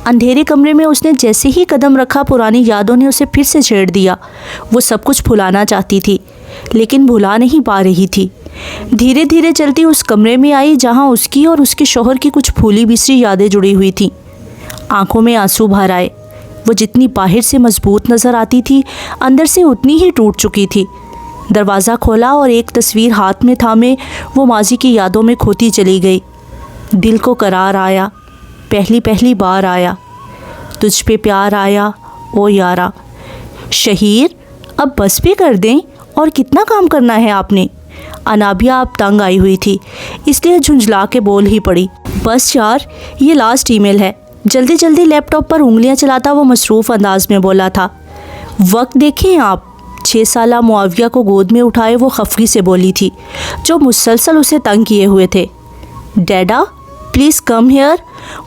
اندھیرے کمرے میں اس نے جیسے ہی قدم رکھا پرانی یادوں نے اسے پھر سے چھیڑ دیا۔ وہ سب کچھ بھلانا چاہتی تھی لیکن بھلا نہیں پا رہی تھی۔ دھیرے دھیرے چلتی اس کمرے میں آئی جہاں اس کی اور اس کے شوہر کی کچھ پھولی بسری یادیں جڑی ہوئی تھیں۔ آنکھوں میں آنسو بھر آئے۔ وہ جتنی باہر سے مضبوط نظر آتی تھی اندر سے اتنی ہی ٹوٹ چکی تھی۔ دروازہ کھولا اور ایک تصویر ہاتھ میں تھامے وہ ماضی کی یادوں میں کھوتی چلی گئی۔ دل کو قرار آیا، پہلی بار آیا، تجھ پہ پیار آیا او یارا۔ شہیر اب بس بھی کر دیں، اور کتنا کام کرنا ہے آپ نے؟ انابیہ اب تنگ آئی ہوئی تھی اس لیے جھنجھلا کے بول ہی پڑی، بس یار یہ لاسٹ ای میل ہے۔ جلدی جلدی لیپ ٹاپ پر انگلیاں چلاتا وہ مصروف انداز میں بولا تھا۔ وقت دیکھیں آپ۔ 6 سالہ معاویہ کو گود میں اٹھائے وہ خفگی سے بولی تھی جو مسلسل اسے تنگ کیے ہوئے تھے۔ ڈیڈا پلیز کم ہیئر۔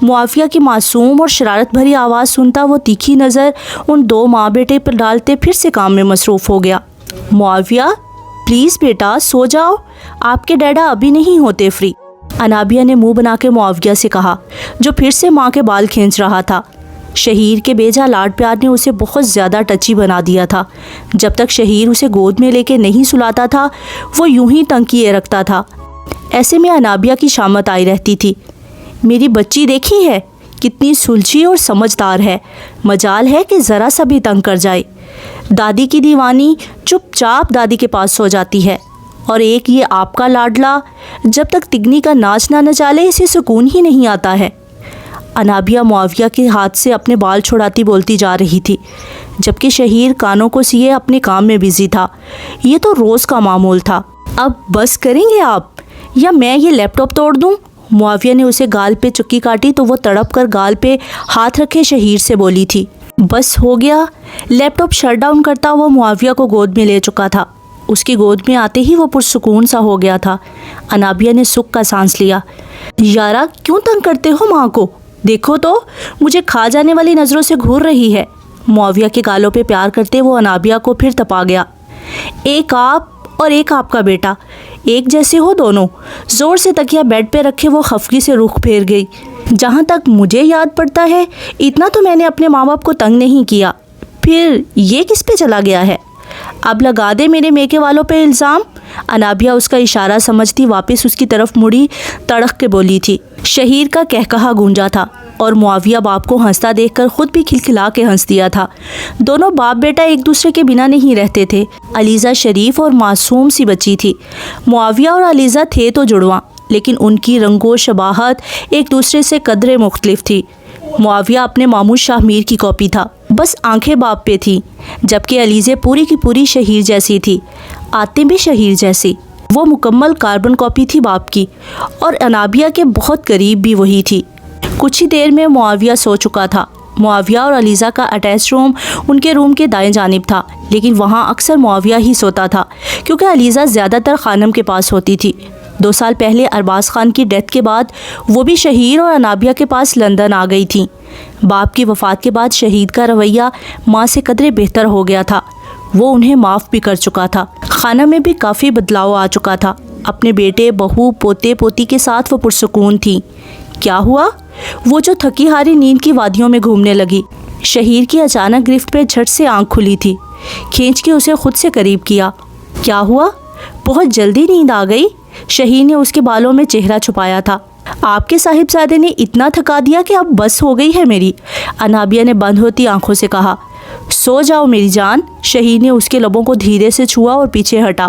معاویہ کی معصوم اور شرارت بھری آواز سنتا وہ تیکھی نظر ان 2 ماں بیٹے پر ڈالتے پھر سے کام میں مصروف ہو گیا۔ معاویہ پلیز بیٹا سو جاؤ، آپ کے ڈیڈا ابھی نہیں ہوتے فری۔ انابیہ نے منہ بنا کے معاویہ سے کہا جو پھر سے ماں کے بال کھینچ رہا تھا۔ شہیر کے بیجا لاڈ پیار نے اسے بہت زیادہ ٹچی بنا دیا تھا۔ جب تک شہیر اسے گود میں لے کے نہیں سلاتا تھا وہ یوں ہی تنگ کیے رکھتا تھا۔ ایسے میں انابیہ کی شامت آئی رہتی تھی۔ میری بچی دیکھی ہے کتنی سلجھی اور سمجھدار ہے، مجال ہے کہ ذرا سا بھی تنگ کر جائے۔ دادی کی دیوانی چپ چاپ دادی کے پاس سو جاتی ہے، اور ایک یہ آپ کا لاڈلا جب تک تگنی کا ناچ نہ نچالے اسے سکون ہی نہیں آتا ہے۔ انابیہ معاویہ کے ہاتھ سے اپنے بال چھڑاتی بولتی جا رہی تھی جبکہ شہیر کانوں کو سیے اپنے کام میں بزی تھا۔ یہ تو روز کا معمول تھا۔ اب بس کریں گے آپ یا میں یہ لیپ ٹاپ توڑ دوں؟ معاویہ نے اسے گال پہ چکی کاٹی تو وہ تڑپ کر گال پہ ہاتھ رکھے شہیر سے بولی تھی، بس ہو گیا۔ لیپ ٹاپ شٹ ڈاؤن کرتا وہ معاویہ کو گود میں لے چکا تھا۔ اس کی گود میں آتے ہی وہ پرسکون سا ہو گیا تھا۔ انابیہ نے سکھ کا سانس لیا۔ یارا کیوں تنگ کرتے ہو ماں کو؟ دیکھو تو مجھے کھا جانے والی نظروں سے گھور رہی ہے۔ معاویہ کے گالوں پہ پیار کرتے وہ انابیہ کو پھر تپا گیا۔ ایک آپ اور ایک آپ کا بیٹا، ایک جیسے ہو دونوں۔ زور سے تکیہ بیڈ پہ رکھے وہ خفگی سے رخ پھیر گئی۔ جہاں تک مجھے یاد پڑتا ہے اتنا تو میں نے اپنے ماں باپ کو تنگ نہیں کیا، پھر یہ کس پہ چلا گیا ہے؟ اب لگا دے میرے میکے والوں پہ الزام۔ انابیہ اس کا اشارہ سمجھتی واپس اس کی طرف مڑی تڑق کے بولی تھی۔ شہیر کا کہکہا گونجا تھا اور معاویہ باپ کو ہنستا دیکھ کر خود بھی کھلکھلا کے ہنس دیا تھا۔ دونوں باپ بیٹا ایک دوسرے کے بنا نہیں رہتے تھے۔ علیزہ شریف اور معصوم سی بچی تھی۔ معاویہ اور علیزہ تھے تو جڑواں، لیکن ان کی رنگ و شباہت ایک دوسرے سے قدرے مختلف تھی۔ معاویہ اپنے ماموں شاہ میر کی کاپی تھا، بس آنکھیں باپ پہ تھیں، جبکہ علیزہ پوری کی پوری شہیر جیسی تھی، آتے بھی شہیر جیسی۔ وہ مکمل کاربن کاپی تھی باپ کی، اور انابیہ کے بہت قریب بھی وہی تھی۔ کچھ ہی دیر میں معاویہ سو چکا تھا۔ معاویہ اور علیزہ کا اٹیچ روم ان کے روم کے دائیں جانب تھا، لیکن وہاں اکثر معاویہ ہی سوتا تھا کیونکہ علیزہ زیادہ تر خانم کے پاس ہوتی تھی۔ 2 سال پہلے ارباز خان کی ڈیتھ کے بعد وہ بھی شہیر اور انابیہ کے پاس لندن آ گئی تھیں۔ باپ کی وفات کے بعد شہید کا رویہ ماں سے قدرے بہتر ہو گیا تھا۔ وہ انہیں معاف بھی کر چکا تھا۔ خانہ میں بھی کافی بدلاؤ آ چکا تھا۔ اپنے بیٹے بہو پوتے پوتی کے ساتھ وہ پرسکون تھی۔ کیا ہوا؟ وہ جو تھکی ہاری نیند کی وادیوں میں گھومنے لگی۔ شہیر کی اچانک گرفت پہ جھٹ سے آنکھ کھلی تھی۔ کھینچ کے اسے خود سے قریب کیا۔ کیا ہوا؟ بہت جلدی نیند آ گئی؟ شہیر نے اس کے بالوں میں چہرہ چھپایا تھا۔ آپ کے صاحبزادے نے اتنا تھکا دیا کہ اب بس ہو گئی ہے میری، انابیہ نے بند ہوتی آنکھوں سے کہا۔ سو جاؤ میری جان۔ شہیر نے اس کے لبوں کو دھیرے سے چھوا اور پیچھے ہٹا۔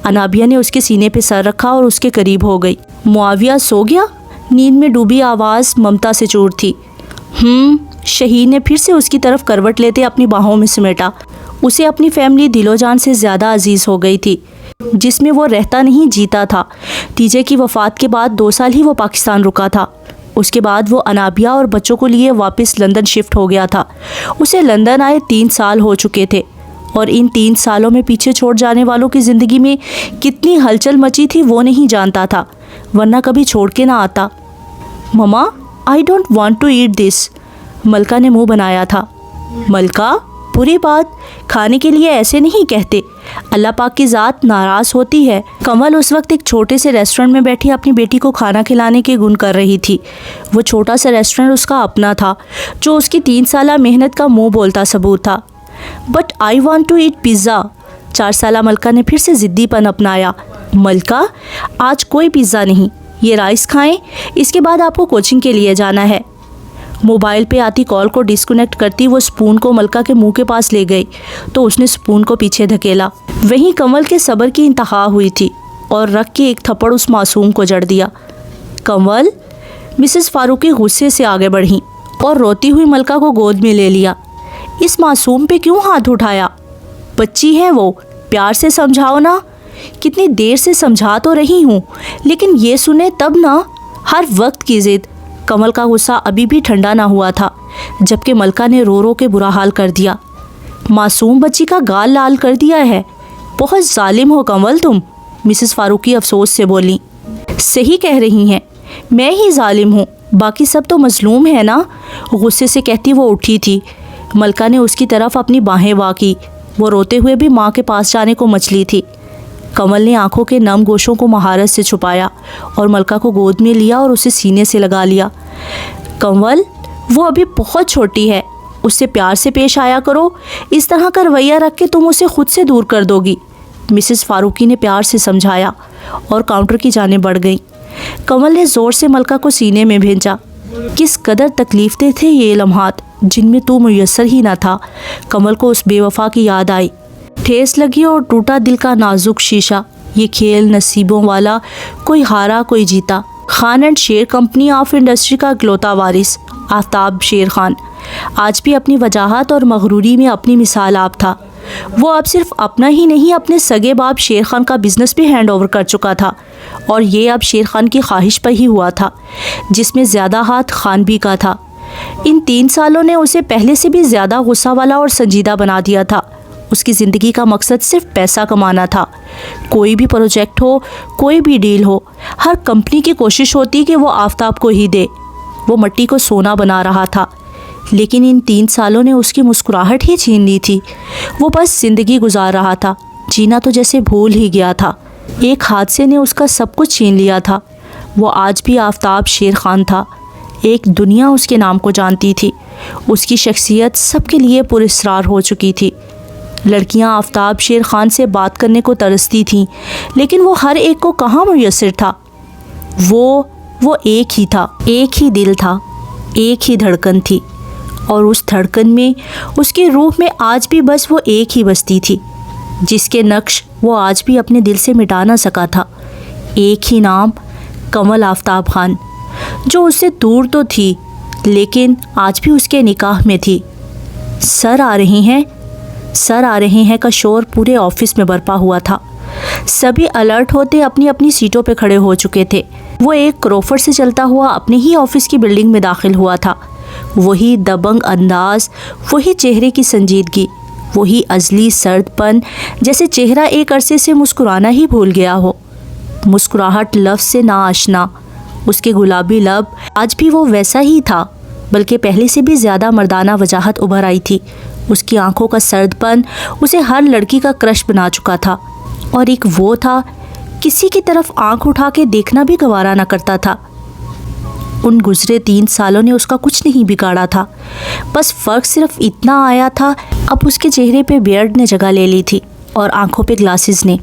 انابیہ نے اس کے سینے پہ سر رکھا اور اس کے قریب ہو گئی۔ معاویہ سو گیا؟ نیند میں ڈوبی آواز ممتا سے چور تھی۔ شہیر نے پھر سے اس کی طرف کروٹ لیتے اپنی باہوں میں سمیٹا۔ اسے اپنی فیملی دل و جان سے زیادہ عزیز ہو گئی تھی، جس میں وہ رہتا نہیں جیتا تھا۔ تیجے کی وفات کے بعد 2 سال ہی وہ پاکستان رکا تھا۔ اس کے بعد وہ انابیہ اور بچوں کو لیے واپس لندن شفٹ ہو گیا تھا۔ اسے لندن آئے 3 سال ہو چکے تھے، اور ان 3 سالوں میں پیچھے چھوڑ جانے والوں کی زندگی میں کتنی ہلچل مچی تھی وہ نہیں جانتا تھا، ورنہ کبھی چھوڑ کے نہ آتا۔ مما I don't want to eat this, Malika نے منہ بنایا تھا۔ ملکہ بری بات، کھانے کے لیے ایسے نہیں کہتے، اللہ پاک کی ذات ناراض ہوتی ہے۔ کنول اس وقت ایک چھوٹے سے ریسٹورنٹ میں بیٹھی اپنی بیٹی کو کھانا کھلانے کی گن کر رہی تھی۔ وہ چھوٹا سا ریسٹورنٹ اس کا اپنا تھا، جو اس کی 3 سالہ محنت کا منہ بولتا ثبوت تھا۔ But I want to eat pizza, 4 سالہ ملکہ نے پھر سے ضدی پن اپنایا۔ ملکہ، آج کوئی پیزا نہیں، یہ رائس کھائیں، اس کے بعد آپ کو کوچنگ کے لیے جانا ہے۔ موبائل پہ آتی کال کو ڈسکنیکٹ کرتی وہ سپون کو ملکہ کے منہ کے پاس لے گئی تو اس نے سپون کو پیچھے دھکیلا۔ وہیں کنول کے صبر کی انتہا ہوئی تھی اور رکھ کے ایک تھپڑ اس معصوم کو جڑ دیا۔ کنول، مسز فاروقی غصے سے آگے بڑھیں اور روتی ہوئی ملکہ کو گود میں لے لیا۔ اس معصوم پہ کیوں ہاتھ اٹھایا؟ بچی ہے وہ، پیار سے سمجھاؤ نا۔ کتنی دیر سے سمجھا تو رہی ہوں، لیکن یہ سنے تب نا، ہر وقت کی ضد۔ کنول کا غصہ ابھی بھی ٹھنڈا نہ ہوا تھا جبکہ ملکہ نے رو رو کے برا حال کر دیا۔ معصوم بچی کا گال لال کر دیا ہے، بہت ظالم ہو کنول تم، مسز فاروقی افسوس سے بولیں۔ صحیح کہہ رہی ہیں، میں ہی ظالم ہوں، باقی سب تو مظلوم ہے نا، غصے سے کہتی وہ اٹھی تھی۔ ملکہ نے اس کی طرف اپنی باہیں وا کی، وہ روتے ہوئے بھی ماں کے پاس جانے کو مچلی تھی۔ کنول نے آنکھوں کے نم گوشوں کو مہارت سے چھپایا اور ملکہ کو گود میں لیا اور اسے سینے سے لگا لیا۔ کنول، وہ ابھی بہت چھوٹی ہے، اس سے پیار سے پیش آیا کرو، اس طرح کا رویہ رکھ کے تم اسے خود سے دور کر دو گی، مسز فاروقی نے پیار سے سمجھایا اور کاؤنٹر کی جانب بڑھ گئی۔ کنول نے زور سے ملکہ کو سینے میں بھینچا۔ کس قدر تکلیف دہ تھے یہ لمحات جن میں تو میسر ہی نہ تھا۔ کنول کو اس بے وفا کی یاد آئی۔ ٹھیس لگی اور ٹوٹا دل کا نازک شیشہ، یہ کھیل نصیبوں والا، کوئی ہارا کوئی جیتا۔ خان اینڈ شیر کمپنی آف انڈسٹری کا اکلوتا وارث آفتاب شیر خان آج بھی اپنی وجاہت اور مغروری میں اپنی مثال آپ تھا۔ وہ اب صرف اپنا ہی نہیں اپنے سگے باپ شیر خان کا بزنس بھی ہینڈ اوور کر چکا تھا، اور یہ اب شیر خان کی خواہش پر ہی ہوا تھا، جس میں زیادہ ہاتھ خان بھی کا تھا۔ ان 3 سالوں نے اسے پہلے سے بھی زیادہ غصہ والا اور سنجیدہ بنا دیا تھا۔ اس کی زندگی کا مقصد صرف پیسہ کمانا تھا۔ کوئی بھی پروجیکٹ ہو، کوئی بھی ڈیل ہو، ہر کمپنی کی کوشش ہوتی کہ وہ آفتاب کو ہی دے۔ وہ مٹی کو سونا بنا رہا تھا، لیکن ان 3 سالوں نے اس کی مسکراہٹ ہی چھین لی تھی۔ وہ بس زندگی گزار رہا تھا، جینا تو جیسے بھول ہی گیا تھا۔ ایک حادثے نے اس کا سب کچھ چھین لیا تھا۔ وہ آج بھی آفتاب شیر خان تھا، ایک دنیا اس کے نام کو جانتی تھی۔ اس کی شخصیت سب کے لیے پراسرار ہو چکی تھی۔ لڑکیاں آفتاب شیر خان سے بات کرنے کو ترستی تھیں، لیکن وہ ہر ایک کو کہاں میسر تھا۔ وہ ایک ہی تھا، ایک ہی دل تھا، ایک ہی دھڑکن تھی، اور اس دھڑکن میں، اس کی روح میں آج بھی بس وہ ایک ہی بستی تھی، جس کے نقش وہ آج بھی اپنے دل سے مٹا نہ سکا تھا۔ ایک ہی نام، کنول آفتاب خان، جو اس سے دور تو تھی لیکن آج بھی اس کے نکاح میں تھی۔ سر آ رہے ہیں کا شور پورے آفس میں برپا ہوا تھا۔ سبھی الرٹ ہوتے اپنی اپنی سیٹوں پہ کھڑے ہو چکے تھے۔ وہ ایک کروفر سے چلتا ہوا اپنے ہی آفس کی بلڈنگ میں داخل ہوا تھا۔ وہی دبنگ انداز، وہی چہرے کی سنجیدگی، وہی ازلی سرد پن، جیسے چہرہ ایک عرصے سے مسکرانا ہی بھول گیا ہو۔ مسکراہٹ لفظ سے نا آشنا، اس کے گلابی لب، آج بھی وہ ویسا ہی تھا، بلکہ پہلے سے بھی زیادہ مردانہ وجاہت ابھر آئی تھی۔ اس کی آنکھوں کا سرد پن اسے ہر لڑکی کا کرش بنا چکا تھا، اور ایک وہ تھا کسی کی طرف آنکھ اٹھا کے دیکھنا بھی گوارا نہ کرتا تھا۔ ان گزرے 3 سالوں نے اس کا کچھ نہیں بگاڑا تھا، بس فرق صرف اتنا آیا تھا، اب اس کے چہرے پہ بیئرڈ نے جگہ لے لی تھی اور آنکھوں پہ گلاسز نے۔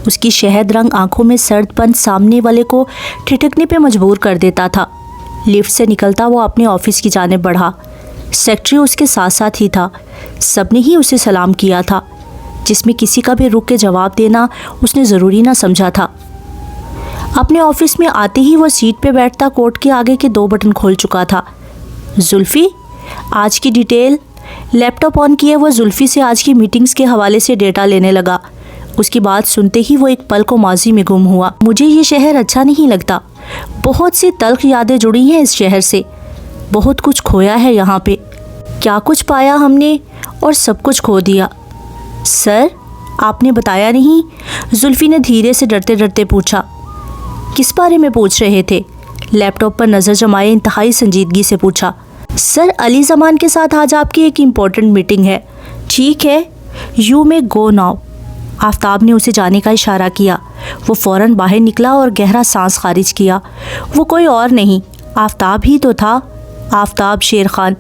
اس کی شہد رنگ آنکھوں میں سرد پن سامنے والے کو ٹھٹکنے پہ مجبور کر دیتا تھا۔ لفٹ سے نکلتا وہ اپنے آفس کی جانب بڑھا۔ سیکٹری اس کے ساتھ ساتھ ہی تھا۔ سب نے ہی اسے سلام کیا تھا، جس میں کسی کا بھی رک کے جواب دینا اس نے ضروری نہ سمجھا تھا۔ اپنے آفس میں آتے ہی وہ سیٹ پہ بیٹھتا کوٹ کے آگے کے 2 بٹن کھول چکا تھا۔ زلفی، آج کی ڈیٹیل۔ لیپ ٹاپ آن کیے وہ زلفی سے آج کی میٹنگز کے حوالے سے ڈیٹا لینے لگا۔ اس کی بات سنتے ہی وہ ایک پل کو ماضی میں گم ہوا۔ مجھے یہ شہر اچھا نہیں لگتا، بہت سی تلخ یادیں جڑی ہیں اس شہر سے، بہت کچھ کھویا ہے یہاں پہ، کیا کچھ پایا ہم نے اور سب کچھ کھو دیا۔ سر، آپ نے بتایا نہیں؟ زلفی نے دھیرے سے ڈرتے ڈرتے پوچھا۔ کس بارے میں پوچھ رہے تھے؟ لیپ ٹاپ پر نظر جمائے انتہائی سنجیدگی سے پوچھا۔ سر، علی زمان کے ساتھ آج آپ کی ایک امپورٹنٹ میٹنگ ہے، ٹھیک ہے، یو میں گو ناؤ۔ آفتاب نے اسے جانے کا اشارہ کیا۔ وہ فوراً باہر نکلا اور گہرا سانس خارج کیا۔ وہ کوئی اور نہیں، آفتاب ہی تو تھا، آفتاب شیر خان،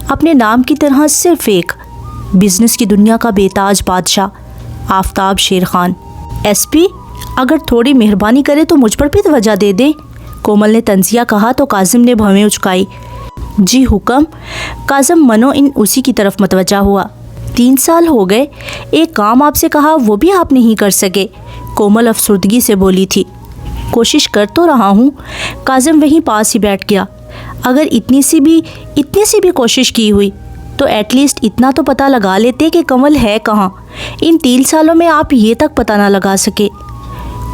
اپنے نام کی طرح صرف ایک، بزنس کی دنیا کا بے تاج بادشاہ آفتاب شیر خان۔ ایس پی، اگر تھوڑی مہربانی کرے تو مجھ پر بھی توجہ دے دیں، کومل نے طنزیہ کہا تو کاظم نے بھویں اچکائی۔ جی حکم۔ کاظم منو ان اسی کی طرف متوجہ ہوا۔ 3 سال ہو گئے، ایک کام آپ سے کہا وہ بھی آپ نہیں کر سکے، کومل افسردگی سے بولی تھی۔ کوشش کر تو رہا ہوں، کاظم وہیں پاس ہی بیٹھ گیا۔ اگر اتنی سی بھی کوشش کی ہوئی تو ایٹ لیسٹ اتنا تو پتہ لگا لیتے کہ کمل ہے کہاں۔ ان 3 سالوں میں آپ یہ تک پتہ نہ لگا سکے۔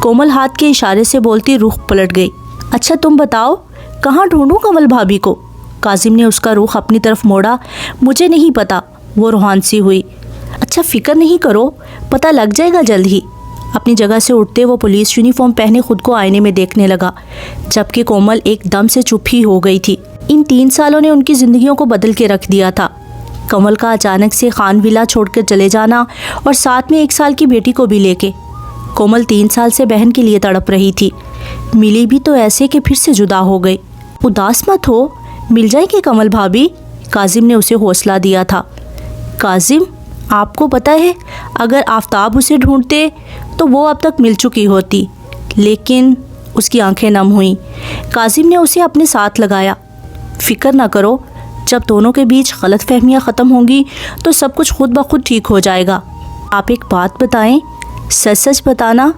کومل ہاتھ کے اشارے سے بولتی رخ پلٹ گئی۔ اچھا تم بتاؤ، کہاں ڈھونڈوں کمل بھابھی کو؟ کاظم نے اس کا رخ اپنی طرف موڑا۔ مجھے نہیں پتا، وہ روحان سی ہوئی۔ اچھا فکر نہیں کرو، پتہ لگ جائے گا جلد ہی۔ اپنی جگہ سے اٹھتے وہ پولیس یونیفارم پہنے خود کو آئینے میں دیکھنے لگا، جبکہ کومل ایک دم سے چپ ہی ہو گئی تھی۔ ان 3 سالوں نے ان کی زندگیوں کو بدل کے رکھ دیا تھا۔ کمل کا اچانک سے خان ولا چھوڑ کر چلے جانا اور ساتھ میں 1 سال کی بیٹی کو بھی لے کے۔ کومل 3 سال سے بہن کے لیے تڑپ رہی تھی، ملی بھی تو ایسے کہ پھر سے جدا ہو گئی۔ اداس مت ہو، مل جائے گی کمل بھابھی، کاظم نے اسے حوصلہ دیا تھا۔ کاظم، آپ کو پتہ ہے اگر آفتاب اسے ڈھونڈتے تو وہ اب تک مل چکی ہوتی، لیکن اس کی آنکھیں نم ہوئیں۔ کاظم نے اسے اپنے ساتھ لگایا۔ فکر نہ کرو، جب دونوں کے بیچ غلط فہمیاں ختم ہوں گی تو سب کچھ خود بخود ٹھیک ہو جائے گا۔ آپ ایک بات بتائیں، سچ بتانا،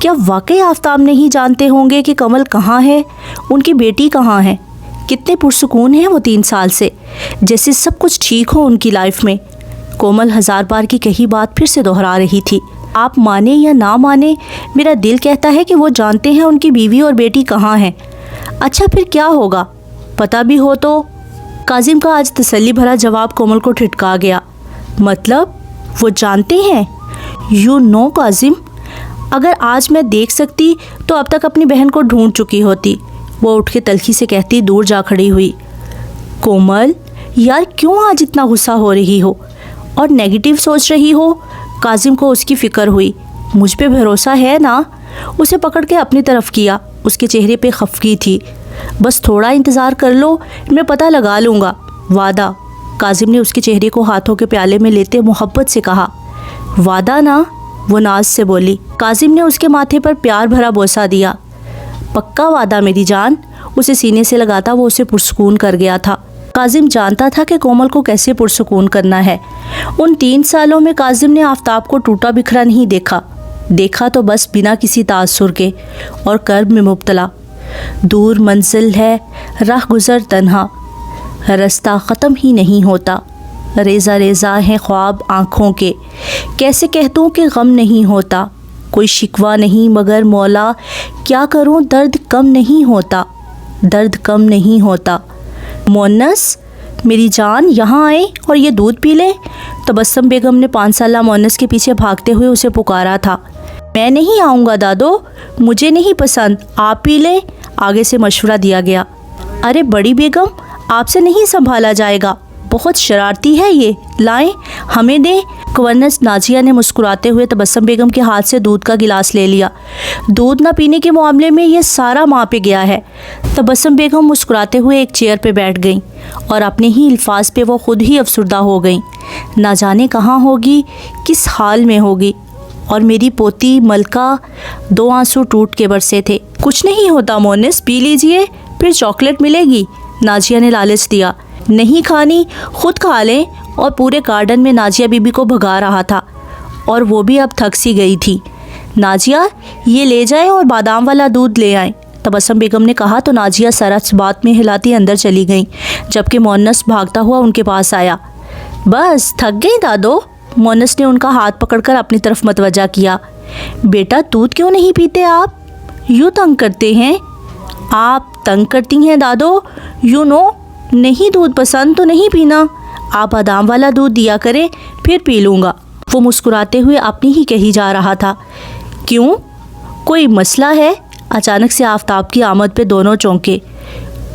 کیا واقعی آفتاب نہیں جانتے ہوں گے کہ کمل کہاں ہے، ان کی بیٹی کہاں ہے؟ کتنے پرسکون ہیں وہ 3 سال سے، جیسے سب کچھ ٹھیک ہو ان کی لائف میں۔ کومل 1000 بار کی کہی بات پھر سے دہرا رہی تھی۔ آپ مانے یا نہ مانے، میرا دل کہتا ہے کہ وہ جانتے ہیں ان کی بیوی اور بیٹی کہاں ہیں۔ اچھا پھر کیا ہوگا، پتہ بھی ہو تو؟ کاظم کا آج تسلی بھرا جواب کومل کو ٹھٹکا گیا۔ مطلب وہ جانتے ہیں؟ یو نو کاظم، اگر آج میں دیکھ سکتی تو اب تک اپنی بہن کو ڈھونڈ چکی ہوتی، وہ اٹھ کے تلخی سے کہتی دور جا کھڑی ہوئی۔ کومل یار کیوں آج اتنا غصہ ہو رہی ہو اور نیگیٹو سوچ رہی ہو؟ کاظم کو اس کی فکر ہوئی۔ مجھ پہ بھروسہ ہے نا؟ اسے پکڑ کے اپنی طرف کیا، اس کے چہرے پہ خفگی تھی۔ بس تھوڑا انتظار کر لو، میں پتہ لگا لوں گا، وعدہ۔ کاظم نے اس کے چہرے کو ہاتھوں کے پیالے میں لیتے محبت سے کہا۔ وعدہ نا؟ وہ ناز سے بولی۔ کاظم نے اس کے ماتھے پر پیار بھرا بوسہ دیا۔ پکا وعدہ میری جان، اسے سینے سے لگاتا وہ اسے پرسکون کر گیا تھا۔ کاظم جانتا تھا کہ کومل کو کیسے پرسکون کرنا ہے۔ ان 3 سالوں میں کاظم نے آفتاب کو ٹوٹا بکھرا نہیں دیکھا تو بس بنا کسی تاثر کے اور کرب میں مبتلا۔ دور منزل ہے، راہ گزر تنہا، رستہ ختم ہی نہیں ہوتا، ریزہ ریزہ ہیں خواب آنکھوں کے، کیسے کہہ دوں کہ غم نہیں ہوتا، کوئی شکوہ نہیں مگر مولا کیا کروں درد کم نہیں ہوتا۔ مونس میری جان یہاں آئے اور یہ دودھ پی لے، تبسم بیگم نے 5 سالہ مونس کے پیچھے بھاگتے ہوئے اسے پکارا تھا۔ میں نہیں آؤں گا دادو، مجھے نہیں پسند، آپ پی لیں، آگے سے مشورہ دیا گیا۔ ارے بڑی بیگم آپ سے نہیں سنبھالا جائے گا، بہت شرارتی ہے یہ، لائیں ہمیں دیں۔ گورنس نازیہ نے مسکراتے ہوئے تبسم بیگم کے ہاتھ سے دودھ کا گلاس لے لیا۔ دودھ نہ پینے کے معاملے میں یہ سارا ماں پہ گیا ہے۔ تبسم بیگم مسکراتے ہوئے ایک چیئر پہ بیٹھ گئیں اور اپنے ہی الفاظ پہ وہ خود ہی افسردہ ہو گئیں۔ نہ جانے کہاں ہوگی، کس حال میں ہوگی، اور میری پوتی ملکہ، 2 آنسو ٹوٹ کے برسے تھے۔ کچھ نہیں ہوتا مونس، پی لیجئے، پھر چاکلیٹ ملے گی، نازیہ نے لالچ دیا۔ نہیں کھانی خود کھا لیں، اور پورے گارڈن میں نازیہ بی بی کو بھگا رہا تھا اور وہ بھی اب تھک سی گئی تھی۔ نازیہ یہ لے جائیں اور بادام والا دودھ لے آئیں، تبسم بیگم نے کہا تو نازیہ سر اس بات میں ہلاتی اندر چلی گئیں، جبکہ مونس بھاگتا ہوا ان کے پاس آیا۔ بس تھک گئی دادو، مونس نے ان کا ہاتھ پکڑ کر اپنی طرف متوجہ کیا۔ بیٹا دودھ کیوں نہیں پیتے آپ؟ یوں تنگ کرتے ہیں؟ آپ تنگ کرتی ہیں دادو، یوں نو، نہیں دودھ پسند تو نہیں پینا، آپ بادام والا دودھ دیا کریں، پھر پی لوں گا۔ وہ مسکراتے ہوئے اپنی ہی کہی جا رہا تھا۔ کیوں، کوئی مسئلہ ہے؟ اچانک سے آفتاب کی آمد پہ دونوں چونکے۔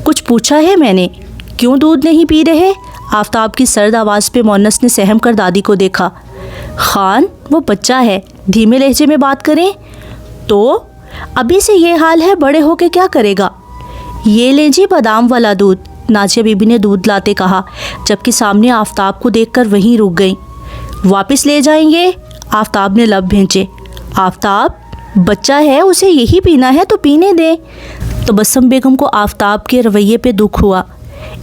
کچھ پوچھا ہے میں نے؟ کیوں دودھ نہیں پی رہے؟ آفتاب کی سرد آواز پہ مونس نے سہم کر دادی کو دیکھا۔ خان وہ بچہ ہے، دھیمے لہجے میں بات کریں تو ابھی سے یہ حال ہے، بڑے ہو کے کیا کرے گا؟ یہ لیں جی بادام والا دودھ، نازیہ بی بی نے دودھ لاتے کہا، جبکہ سامنے آفتاب کو دیکھ کر وہیں رک گئیں۔ واپس لے جائیں گے؟ آفتاب نے لب بھینچے۔ آفتاب بچہ ہے، اسے یہی پینا ہے تو پینے دیں۔ تبسم بیگم کو آفتاب کے رویے پہ دکھ ہوا۔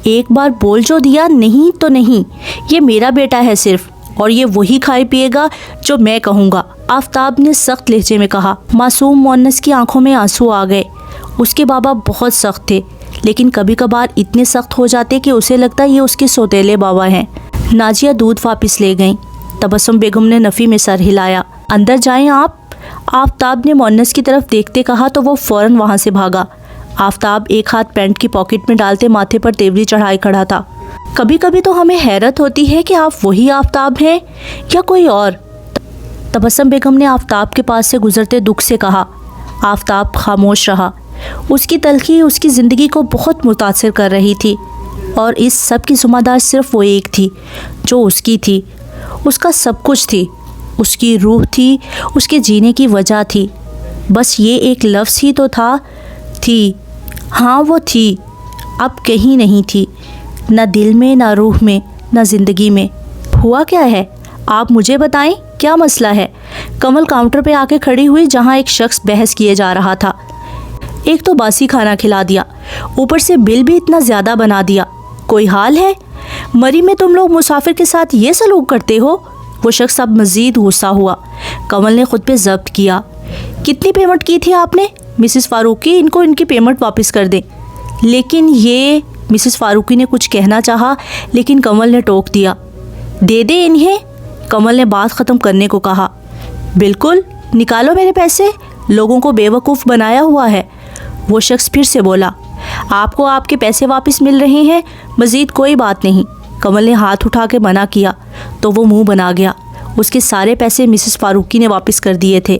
ایک بار بول جو دیا، نہیں تو نہیں، یہ میرا بیٹا ہے صرف، اور یہ وہی کھائے پیے گا جو میں کہوں گا، آفتاب نے سخت لہجے میں کہا۔ معصوم مونس کی آنکھوں میں آنسو آ گئے۔ اس کے بابا بہت سخت تھے، لیکن کبھی کبھار اتنے سخت ہو جاتے کہ اسے لگتا یہ اس کے سوتیلے بابا ہیں۔ نازیہ دودھ واپس لے گئیں۔ تبسم بیگم نے نفی میں سر ہلایا۔ اندر جائیں آپ، آفتاب نے مونس کی طرف دیکھتے کہا تو وہ فوراً وہاں سے بھاگا۔ آفتاب ایک ہاتھ پینٹ کی پاکٹ میں ڈالتے ماتھے پر تیوری چڑھائے کھڑا تھا۔ کبھی کبھی تو ہمیں حیرت ہوتی ہے کہ آپ وہی آفتاب ہیں یا کوئی اور؟ تبسم بیگم نے آفتاب کے پاس سے گزرتے دکھ سے کہا۔ آفتاب خاموش رہا۔ اس کی تلخی اس کی زندگی کو بہت متاثر کر رہی تھی، اور اس سب کی ذمہ دار صرف وہ ایک تھی جو اس کی تھی، اس کا سب کچھ تھی، اس کی روح تھی، اس کے جینے کی وجہ تھی۔ بس یہ ایک لفظ ہی تو تھا، تھی، ہاں وہ تھی، اب کہیں نہیں تھی، نہ دل میں، نہ روح میں، نہ زندگی میں۔ ہوا کیا ہے؟ آپ مجھے بتائیں، کیا مسئلہ ہے؟ کمل کاؤنٹر پہ آ کے کھڑی ہوئی جہاں ایک شخص بحث کیے جا رہا تھا۔ ایک تو باسی کھانا کھلا دیا، اوپر سے بل بھی اتنا زیادہ بنا دیا، کوئی حال ہے؟ مری میں تم لوگ مسافر کے ساتھ یہ سلوک کرتے ہو؟ وہ شخص اب مزید غصہ ہوا۔ کمل نے خود پہ ضبط کیا۔ کتنی پیمنٹ کی تھی آپ نے؟ مسز فاروقی، ان کو ان کی پیمنٹ واپس کر دیں۔ لیکن یہ، مسز فاروقی نے کچھ کہنا چاہا لیکن کمل نے ٹوک دیا۔ دے دے انہیں، کمل نے بات ختم کرنے کو کہا۔ بالکل، نکالو میرے پیسے، لوگوں کو بے وقوف بنایا ہوا ہے۔ وہ شخص پھر سے بولا۔ آپ کو آپ کے پیسے واپس مل رہے ہیں، مزید کوئی بات نہیں۔ کمل نے ہاتھ اٹھا کے منع کیا تو وہ منہ بنا گیا۔ اس کے سارے پیسے مسز فاروقی نے واپس کر دیے تھے۔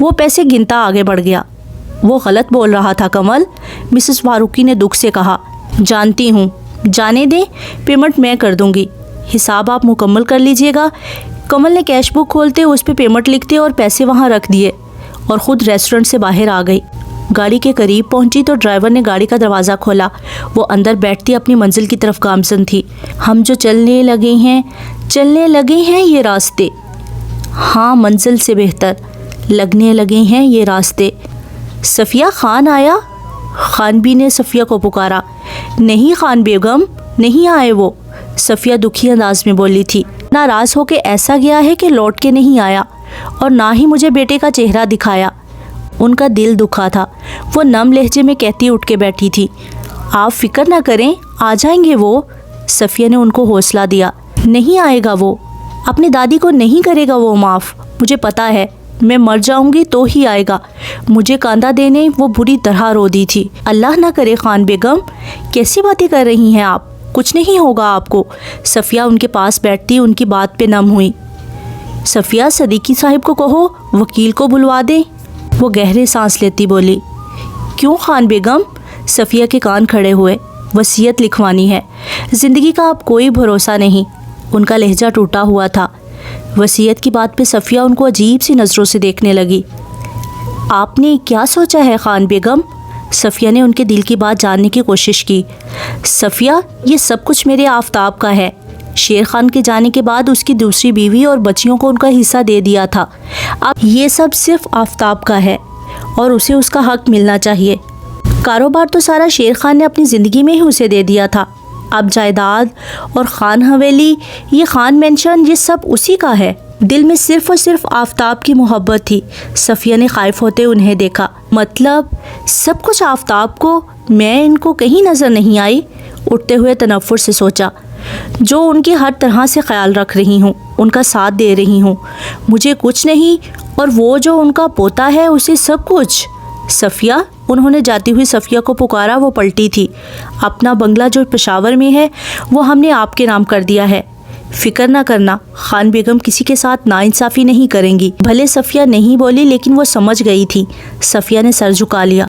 وہ پیسے گنتا آگے بڑھ گیا۔ وہ غلط بول رہا تھا کمل، مسز فاروقی نے دکھ سے کہا۔ جانتی ہوں، جانے دیں، پیمنٹ میں کر دوں گی، حساب آپ مکمل کر لیجئے گا۔ کمل نے کیش بک کھولتے اس پہ پیمنٹ لکھتے اور پیسے وہاں رکھ دیے اور خود ریسٹورنٹ سے باہر آ گئی۔ گاڑی کے قریب پہنچی تو ڈرائیور نے گاڑی کا دروازہ کھولا۔ وہ اندر بیٹھتی اپنی منزل کی طرف گامزن تھی۔ ہم جو چلنے لگے ہیں یہ راستے، ہاں منزل سے بہتر لگنے لگے ہیں یہ راستے۔ صفیہ، خان آیا؟ خانبی نے صفیہ کو پکارا۔ نہیں خان بیگم، نہیں آئے وہ، صفیہ دکھی انداز میں بولی تھی۔ ناراض ہو کے ایسا گیا ہے کہ لوٹ کے نہیں آیا، اور نہ ہی مجھے بیٹے کا چہرہ دکھایا۔ ان کا دل دکھا تھا۔ وہ نم لہجے میں کہتی اٹھ کے بیٹھی تھی۔ آپ فکر نہ کریں، آ جائیں گے وہ، صفیہ نے ان کو حوصلہ دیا۔ نہیں آئے گا وہ، اپنی دادی کو نہیں کرے گا وہ معاف، مجھے پتا ہے، میں مر جاؤں گی تو ہی آئے گا۔ مجھے کاندھا دینے وہ بری طرح رو دی تھی۔ اللہ نہ کرے خان بیگم، کیسی باتیں کر رہی ہیں آپ، کچھ نہیں ہوگا آپ کو۔ صفیہ ان کے پاس بیٹھتی ان کی بات پہ نم ہوئی۔ صفیہ، صدیقی صاحب کو کہو وکیل کو بلوا دیں۔ وہ گہرے سانس لیتی بولی۔ کیوں خان بیگم؟ صفیہ کے کان کھڑے ہوئے۔ وصیت لکھوانی ہے، زندگی کا اب کوئی بھروسہ نہیں۔ ان کا لہجہ ٹوٹا ہوا تھا۔ وصیت کی بات پہ صفیہ ان کو عجیب سی نظروں سے دیکھنے لگی۔ آپ نے کیا سوچا ہے خان بیگم؟ صفیہ نے ان کے دل کی بات جاننے کی کوشش کی۔ صفیہ، یہ سب کچھ میرے آفتاب کا ہے۔ شیر خان کے جانے کے بعد اس کی دوسری بیوی اور بچیوں کو ان کا حصہ دے دیا تھا۔ اب یہ سب صرف آفتاب کا ہے اور اسے اس کا حق ملنا چاہیے۔ کاروبار تو سارا شیر خان نے اپنی زندگی میں ہی اسے دے دیا تھا۔ اب جائیداد اور خان حویلی، یہ خان مینشن، یہ سب اسی کا ہے۔ دل میں صرف اور صرف آفتاب کی محبت تھی۔ صفیہ نے خائف ہوتے انہیں دیکھا۔ مطلب سب کچھ آفتاب کو؟ میں ان کو کہیں نظر نہیں آئی؟ اٹھتے ہوئے تنفر سے سوچا۔ جو ان کی ہر طرح سے خیال رکھ رہی ہوں، ان کا ساتھ دے رہی ہوں، مجھے کچھ نہیں، اور وہ جو ان کا پوتا ہے اسے سب کچھ۔ صفیہ، انہوں نے جاتی ہوئی صفیہ کو پکارا۔ وہ پلٹی تھی۔ اپنا بنگلہ جو پشاور میں ہے وہ ہم نے آپ کے نام کر دیا ہے، فکر نہ کرنا، خان بیگم کسی کے ساتھ ناانصافی نہیں کریں گی۔ بھلے صفیہ نہیں بولی لیکن وہ سمجھ گئی تھی۔ صفیہ نے سر جھکا لیا۔